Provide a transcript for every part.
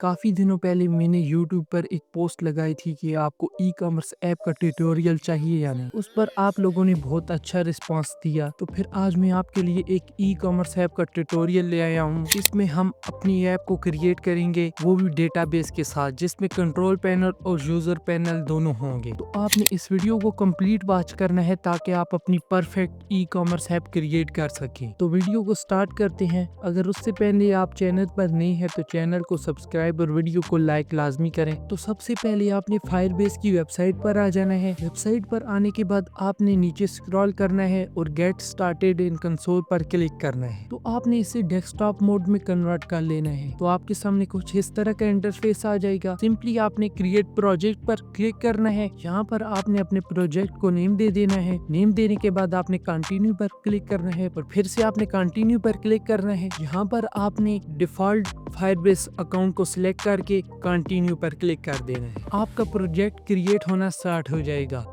काफ़ी दिनों पहले मैंने यूट्यूब पर एक पोस्ट लगाई थी कि आपको ई कॉमर्स ऐप का ट्यूटोरियल चाहिए या नहीं। उस पर आप लोगों ने बहुत अच्छा रिस्पांस दिया, तो फिर आज मैं आपके लिए एक ई कॉमर्स ऐप का ट्यूटोरियल ले आया हूँ, जिसमें हम अपनी ऐप को क्रिएट करेंगे, वो भी डेटाबेस के साथ, जिसमें कंट्रोल पैनल और यूजर पैनल दोनों होंगे। तो आपने इस वीडियो को कंप्लीट वॉच करना है ताकि आप अपनी perfect e commerce app create कर सकें। तो वीडियो को स्टार्ट करते हैं। अगर उससे पहले आप चैनल पर नए हैं तो चैनल को सब्सक्राइब और वीडियो को लाइक लाजमी करें। तो सबसे पहले आपने फायरबेस की वेबसाइट पर आ जाना है। वेबसाइट पर आने के बाद आपने नीचे स्क्रॉल करना है और गेट स्टार्टेड इन कंसोल पर क्लिक करना है। तो आपने इसे डेस्कटॉप मोड में कन्वर्ट कर लेना है। तो आपके सामने कुछ इस तरह का इंटरफेस आ जाएगा। सिंपली आपने क्रिएट प्रोजेक्ट पर क्लिक करना है। यहाँ पर आपने अपने प्रोजेक्ट को नेम दे देना है। नेम देने के बाद आपने कंटिन्यू पर क्लिक करना है और फिर से आपने कंटिन्यू पर क्लिक करना है। यहाँ पर आपने डिफॉल्ट फायरबेस अकाउंट को सिलेक्ट करके कंटिन्यू पर क्लिक कर देना है। आपका प्रोजेक्ट क्रिएट होना स्टार्ट हो जाएगा।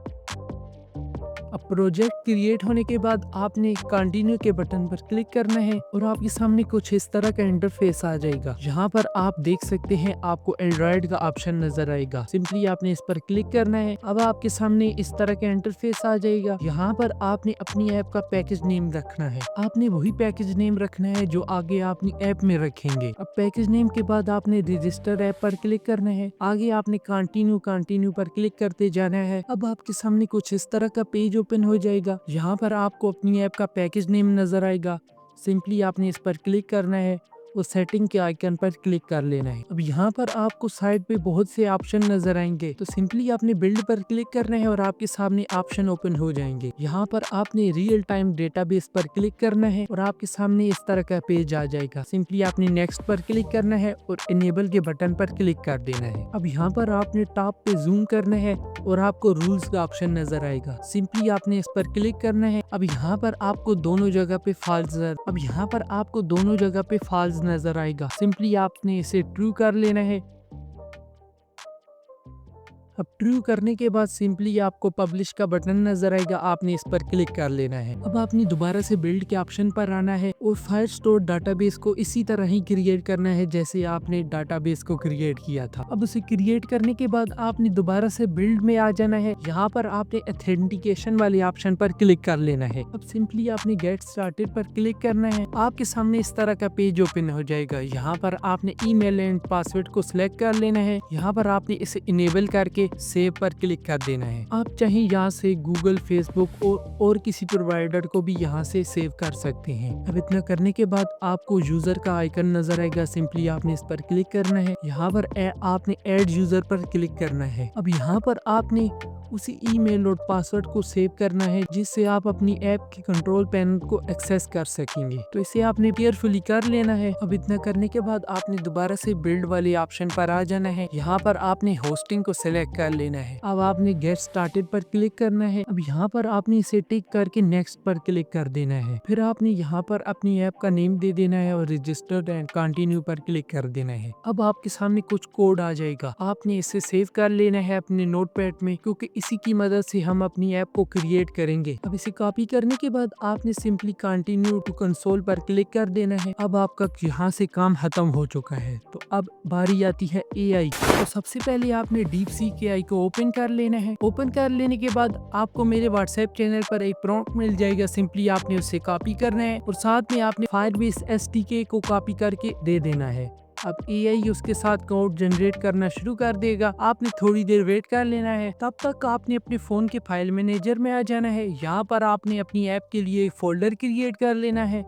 अब प्रोजेक्ट क्रिएट होने के बाद आपने कंटिन्यू के बटन पर क्लिक करना है और आपके सामने कुछ इस तरह का इंटरफेस आ जाएगा। यहाँ पर आप देख सकते हैं आपको एंड्रॉइड का ऑप्शन नजर आएगा। सिंपली आपने इस पर क्लिक करना है। अब आपके सामने इस तरह का इंटरफेस आ जाएगा। यहाँ पर आपने अपनी ऐप का पैकेज नेम रखना है। आपने वही पैकेज नेम रखना है जो आगे अपनी ऐप में रखेंगे। अब पैकेज नेम के बाद आपने रजिस्टर ऐप पर क्लिक करना है। आगे आपने कंटिन्यू पर क्लिक करते जाना है। अब आपके सामने कुछ इस तरह का पेज ओपन हो जाएगा। यहाँ पर आपको अपनी ऐप का पैकेज नेम नजर आएगा। सिंपली आपने इस पर क्लिक करना है और सेटिंग के आइकन पर क्लिक कर लेना है। अब यहाँ पर आपको साइड पे बहुत से ऑप्शन नजर आएंगे, तो सिंपली आपने बिल्ड पर क्लिक करना है और आपके सामने ऑप्शन ओपन हो जाएंगे। यहाँ पर आपने रियल टाइम डेटाबेस पर क्लिक करना है और आपके सामने इस तरह का पेज आ जाएगा। सिंपली आपने नेक्स्ट पर क्लिक करना है और इनेबल के बटन पर क्लिक कर देना है। अब यहाँ पर आपने टॉप पे जूम करना है और आपको रूल्स का ऑप्शन नजर आएगा। सिंपली आपने इस पर क्लिक करना है। अब यहाँ पर आपको दोनों जगह पे फॉल्स नजर आएगा। सिंपली आपने इसे ट्रू कर लेना है। अब ट्रू करने के बाद सिंपली आपको पब्लिश का बटन नजर आएगा। आपने इस पर क्लिक कर लेना है। अब आपने दोबारा से बिल्ड के ऑप्शन पर आना है और फायरस्टोर डाटाबेस को इसी तरह ही क्रिएट करना है जैसे आपने डाटाबेस को क्रिएट किया था। अब उसे क्रिएट करने के बाद आपने दोबारा से बिल्ड में आ जाना है। यहाँ पर आपने ऑथेंटिकेशन वाले ऑप्शन पर क्लिक कर लेना है। अब सिंपली आपने गेट स्टार्टेड पर क्लिक करना है। आपके सामने इस तरह का पेज ओपन हो जाएगा। यहाँ पर आपने ईमेल एंड पासवर्ड को सिलेक्ट कर लेना है। यहाँ पर आपने इसे इनेबल करके सेव पर क्लिक कर देना है। आप चाहे यहाँ से गूगल, फेसबुक और किसी प्रोवाइडर को भी यहाँ से सेव कर सकते हैं। अब इतना करने के बाद आपको यूजर का आइकन नजर आएगा। सिंपली आपने इस पर क्लिक करना है। यहाँ पर आपने ऐड यूजर पर क्लिक करना है। अब यहाँ पर आपने उसी ईमेल और पासवर्ड को सेव करना है जिससे आप अपनी ऐप के कंट्रोल पैनल को एक्सेस कर सकेंगे। तो इसे आपने केयरफुली कर लेना है। अब इतना करने के बाद आपने दोबारा से बिल्ड वाले ऑप्शन पर आ जाना है। यहाँ पर आपने होस्टिंग को सिलेक्ट कर लेना है। अब आपने गेट स्टार्टेड पर क्लिक करना है। अब यहाँ पर आपने इसे टिक करके नेक्स्ट पर क्लिक कर देना है। फिर आपने यहाँ पर अपनी ऐप का नेम दे देना है और रजिस्टर्ड एंड कंटिन्यू पर क्लिक कर देना है। अब आपके सामने कुछ कोड आ जाएगा। आपने इसे सेव कर लेना है अपने नोटपैड में, क्योंकि इसी की मदद से हम अपनी ऐप को क्रिएट करेंगे। अब इसे कॉपी करने के बाद आपने सिंपली कंटिन्यू टू कंसोल पर क्लिक कर देना है। अब आपका यहाँ से काम खत्म हो चुका है। तो अब बारी आती है एआई की। तो सबसे पहले आपने डीपसीक एआई को ओपन कर लेना है। ओपन कर लेने के बाद आपको मेरे व्हाट्सएप चैनल पर एक प्रॉम्प्ट मिल जाएगा। सिंपली आपने उसे कॉपी करना है और साथ में आपने फायरबेस एसडीके को कॉपी करके दे देना है। अब एआई उसके साथ कोड जनरेट करना शुरू कर देगा। आपने थोड़ी देर वेट कर लेना है। तब तक आपने अपने फोन के फाइल मैनेजर में आ जाना है। यहाँ पर आपने अपनी ऐप के लिए एक फोल्डर क्रिएट कर लेना है।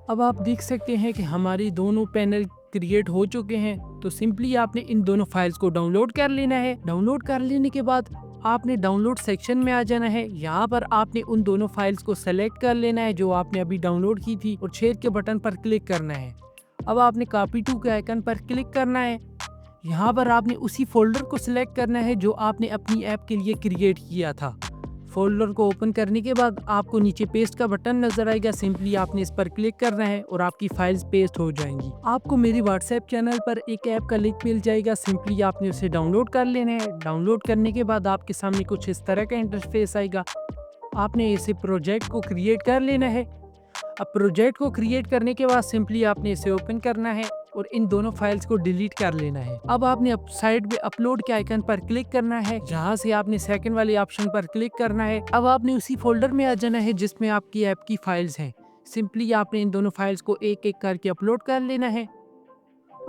अब आप देख सकते हैं कि हमारे दोनों पैनल क्रिएट हो चुके हैं। तो सिंपली आपने इन दोनों फाइल्स को डाउनलोड कर लेना है। डाउनलोड कर लेने के बाद आपने डाउनलोड सेक्शन में आ जाना है। यहाँ पर आपने उन दोनों फाइल्स को सेलेक्ट कर लेना है जो आपने अभी डाउनलोड की थी और शेयर के बटन पर क्लिक करना है। अब आपने कॉपी टू के आइकन पर क्लिक करना है। यहाँ पर आपने उसी फोल्डर को सिलेक्ट करना है जो आपने अपनी ऐप के लिए क्रिएट किया था। फोल्डर को ओपन करने के बाद आपको नीचे पेस्ट का बटन नजर आएगा। सिंपली आपने इस पर क्लिक करना है और आपकी फाइल्स पेस्ट हो जाएंगी। आपको मेरी व्हाट्सएप चैनल पर एक ऐप का लिंक मिल जाएगा। सिंपली आपने उसे डाउनलोड कर लेना है। डाउनलोड करने के बाद आपके सामने कुछ इस तरह का इंटरफेस आएगा। आपने इसे प्रोजेक्ट को क्रिएट कर लेना है। अब प्रोजेक्ट को क्रिएट करने के बाद सिंपली आपने इसे ओपन करना है और इन दोनों फाइल्स को डिलीट कर लेना है। अब आपने साइड में अपलोड के आइकन पर क्लिक करना है, जहाँ से आपने सेकंड वाले ऑप्शन पर क्लिक करना है। अब आपने उसी फोल्डर में आ जाना है जिसमें आपकी ऐप की फाइल्स हैं। सिंपली आपने इन दोनों फाइल्स को एक एक करके अपलोड कर लेना है।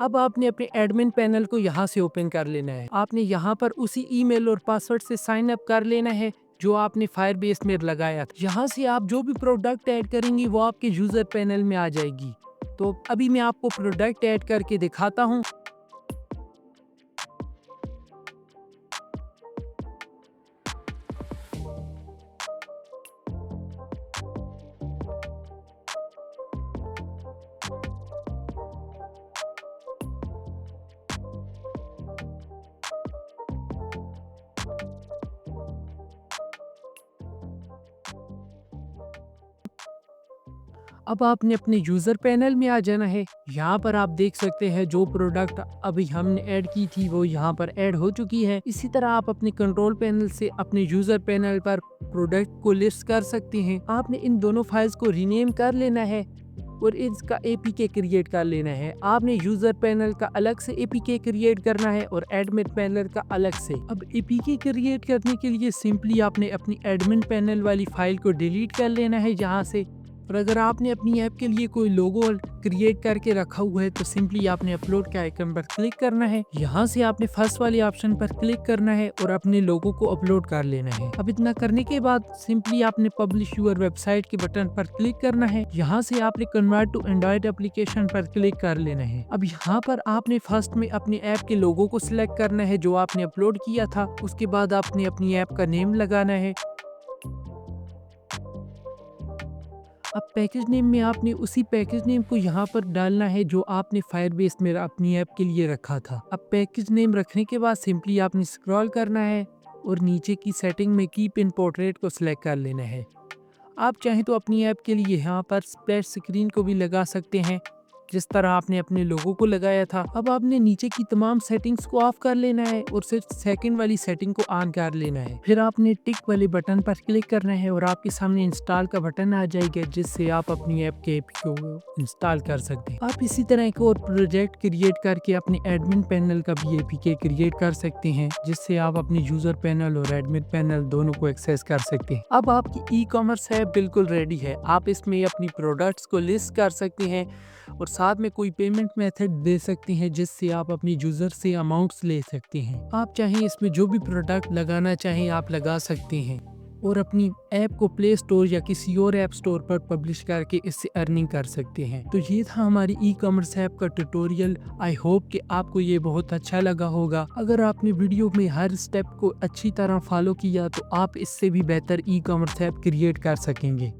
अब आपने अपने एडमिन पैनल को यहाँ से ओपन कर लेना है। आपने यहाँ पर उसी ईमेल और पासवर्ड से साइन अप कर लेना है जो आपने फायरबेस में लगाया था। यहाँ से आप जो भी प्रोडक्ट ऐड करेंगी वो आपके यूजर पैनल में आ जाएगी। तो अभी मैं आपको प्रोडक्ट ऐड करके दिखाता हूँ। अब आपने अपने यूज़र पैनल में आ जाना है। यहाँ पर आप देख सकते हैं जो प्रोडक्ट अभी हमने ऐड की थी वो यहाँ पर ऐड हो चुकी है। इसी तरह आप अपने कंट्रोल पैनल से अपने यूज़र पैनल पर प्रोडक्ट को लिस्ट कर सकते हैं। आपने इन दोनों फाइल्स को रीनेम कर लेना है और इसका एपीके क्रिएट कर लेना है। आपने यूजर पैनल का अलग से एपीके क्रिएट करना है और एडमिन पैनल का अलग से। अब एपीके क्रिएट करने के लिए सिंपली आपने अपनी एडमिन पैनल वाली फाइल को डिलीट कर लेना है यहाँ से। और अगर आपने अपनी ऐप के लिए कोई लोगो क्रिएट करके रखा हुआ है तो सिंपली आपने अपलोड के आइकन पर क्लिक करना है। यहाँ से आपने फर्स्ट वाले ऑप्शन पर क्लिक करना है और अपने लोगो को अपलोड कर लेना है। अब इतना करने के बाद सिंपली आपने पब्लिश यूर वेबसाइट के बटन पर क्लिक करना है। यहाँ से आपने कन्वर्ट टू एंड्रॉइड एप्लीकेशन पर क्लिक कर लेना है। अब यहाँ पर आपने फर्स्ट में अपने ऐप के लोगो को सिलेक्ट करना है जो आपने अपलोड किया था। उसके बाद आपने अपनी ऐप का नेम लगाना है। अब पैकेज नेम में आपने उसी पैकेज नेम को यहाँ पर डालना है जो आपने फायरबेस में अपनी ऐप के लिए रखा था। अब पैकेज नेम रखने के बाद सिंपली आपने स्क्रॉल करना है और नीचे की सेटिंग में कीप इन पोर्ट्रेट को सिलेक्ट कर लेना है। आप चाहें तो अपनी ऐप के लिए यहाँ पर स्प्लैश स्क्रीन को भी लगा सकते हैं जिस तरह आपने अपने लोगों को लगाया था। अब आपने नीचे की तमाम सेटिंग्स को ऑफ कर लेना है और सिर्फ सेकंड वाली सेटिंग को ऑन कर लेना है। फिर आपने टिक वाले बटन पर क्लिक करना है और आपके सामने इंस्टॉल का बटन आ जाएगा जिससे आप अपनी ऐप के एपीके को इंस्टॉल कर सकते हैं। आप इसी तरह एक और प्रोजेक्ट क्रिएट करके अपने एडमिन पैनल का भी एपीके क्रिएट कर सकते हैं जिससे आप अपनी यूजर पैनल और एडमिन पैनल दोनों को एक्सेस कर सकते हैं। अब आपकी ई कॉमर्स ऐप बिल्कुल रेडी है। आप इसमें अपनी प्रोडक्ट्स को लिस्ट कर सकते हैं और साथ में कोई पेमेंट मेथड दे सकते हैं जिससे आप अपनी यूजर से अमाउंट्स ले सकते हैं। आप चाहें इसमें जो भी प्रोडक्ट लगाना चाहें आप लगा सकते हैं और अपनी ऐप को प्ले स्टोर या किसी और ऐप स्टोर पर पब्लिश करके इससे अर्निंग कर सकते हैं। तो ये था हमारी ई कॉमर्स ऐप का ट्यूटोरियल। आई होप कि आपको ये बहुत अच्छा लगा होगा। अगर आपने वीडियो में हर स्टेप को अच्छी तरह फॉलो किया तो आप इससे भी बेहतर ई कॉमर्स ऐप क्रिएट कर सकेंगे।